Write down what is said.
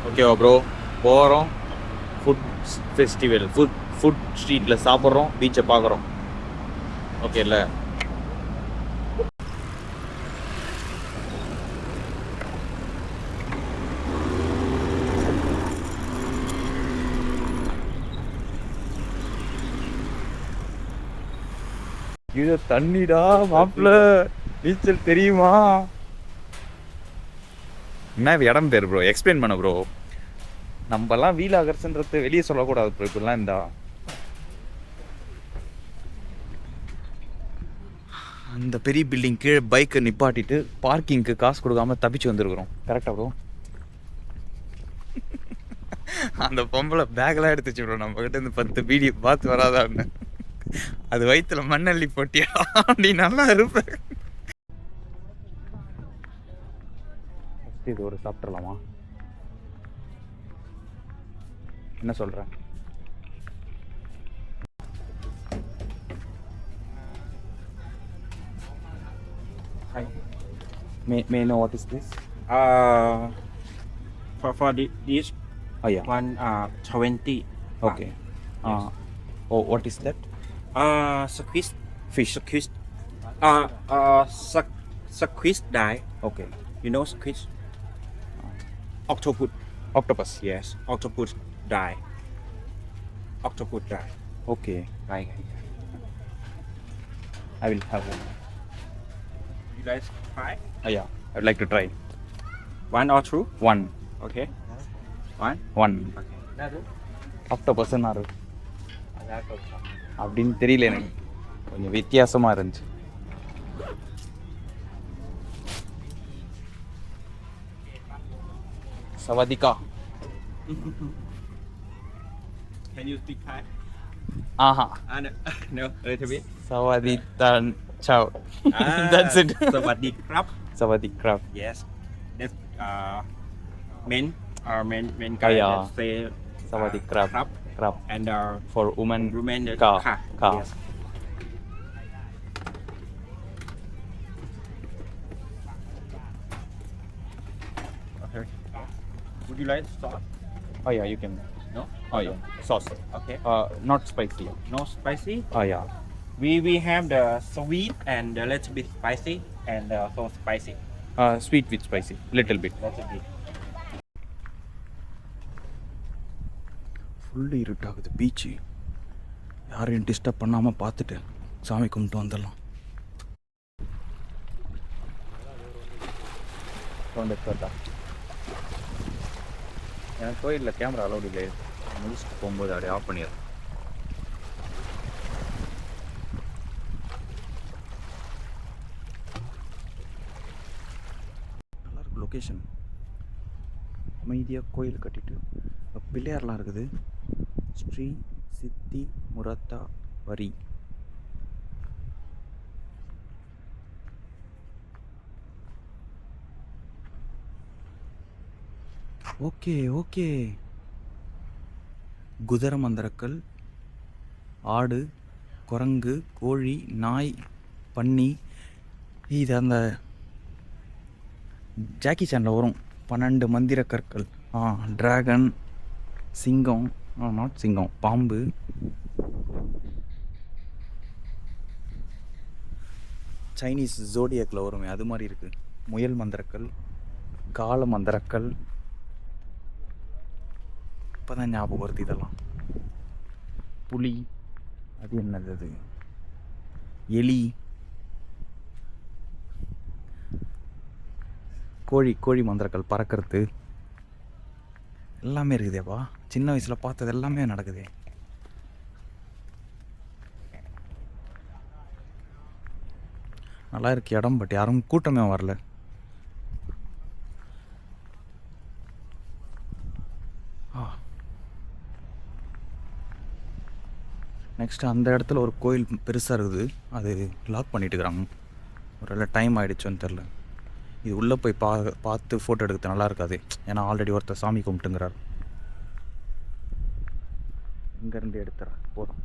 ஓகேவா ப்ரோ? போகிறோம், food festival, food ஸ்ட்ரீட்டில் சாப்பிட்றோம், பீச்சை பார்க்குறோம். ஓகே இல்லை? இது தண்ணிடா மாப்பிள்ள, நீச்சல் தெரியுமா? என்ன இடம் பேர் ப்ரோ? எக்ஸ்பிளைன் பண்ண ப்ரோ. நம்மலாம் வீலாகர்ஸ்ன்றது வெளியே சொல்லக்கூடாது ப்ரோ. இப்படிலாம் இருந்தா அந்த பெரிய பில்டிங் கீழே பைக்கை நிப்பாட்டிட்டு பார்க்கிங்க்கு காசு கொடுக்காம தப்பிச்சு வந்துருக்குறோம். கரெக்டா ப்ரோ? அந்த பொம்பளை பேக்லாம் எடுத்துச்சு ப்ரோ நம்ம கிட்ட இருந்து 10 பீடி பார்த்து வராதான்னு. அது வயிற்றுல மண்ணள்ளி போட்டியா நீ நல்லா இருப்ப. இது ஒரு சாப்பிட்றலாமா? என்ன சொல்கிறேன்? Hi. May I know what is this? For this Oh yeah. one 20. Okay. Yes. Oh, what is that? Squid. Fish. Squid. Squid die. Okay. You know squid? Octopus. Octopus. Yes. Octopus die. Octopus die. Okay. Right. I will have one. You guys try? Oh yeah. I would like to try. One or two? One. Okay. One. One. Okay. Octopus நாரு அப்படின்னு தெரியல எனக்கு. கொஞ்சம் வித்தியாசமா இருந்துச்சு. சவாதிகா. Can you speak Thai? ஆஹா. No, a little bit. சவாதிதான் ciao. That's it. Savadi krab. Savadi crab. Yes. That's men guy yeah. that say Savadi crab. Crab. And For women. women Ka. Ka. Yes. Okay. Would you like sauce? Oh yeah, you can. No? Oh yeah, sauce. Okay. Not spicy. No spicy? Oh yeah. We have the sweet and a little bit spicy and so spicy. Sweet with spicy, little bit. Little bit. Full இருட்டாகுது beach. யாரையும் disturb பண்ணாமல் பார்த்துட்டு சாமி கும்பிட்டு வந்துடலாம். எனக்கு கோயிலில் camera allowed இல்லை. முடிச்சுட்டு போகும்போது அப்படியே ஆஃப் பண்ணிடுறேன். நல்லாயிருக்கு லொக்கேஷன். அமைதியாக கோயில் கட்டிட்டு பிள்ளையார்லாம் இருக்குது. ஸ்ரீ சித்தி முரத்தா வரி. Okay okay. குதிரை மந்திரக்கல், ஆடு, குரங்கு, கோழி, நாய், பன்னி. இது அந்த ஜாக்கி சேனில் வரும் 12 மந்திர கற்கள். டிராகன், சிங்கம், நாட் சிங்கம், பாம்பு. சைனீஸ் ஜோடியாக்கில் வருமே அது மாதிரி இருக்குது. முயல் மந்திரக்கல், கால மந்திரக்கல். இப்போ தான் ஞாபகம் வருது இதெல்லாம். புலி, அது என்னது, அது எலி, கோழி மந்திரக்கல் பறக்கிறது எல்லாமே இருக்குதேப்பா. சின்ன வயசில் பார்த்தது எல்லாமே நடக்குது. நல்லா இருக்கு இடம். பட் யாரும் கூட்டமே வரல. நெக்ஸ்ட்டு அந்த இடத்துல ஒரு கோயில் பெருசாக இருக்குது. அது லாக் பண்ணிட்டு இருக்கிறாங்க. ஒரு டைம் ஆகிடுச்சோன்னு தெரில. இது உள்ளே போய் பார்த்து ஃபோட்டோ எடுக்கிறது நல்லா இருக்காது. ஏன்னா ஆல்ரெடி ஒருத்தர் சாமி கும்பிட்டுங்கிறார். இங்கேருந்து எடுத்துறேன் போதும்.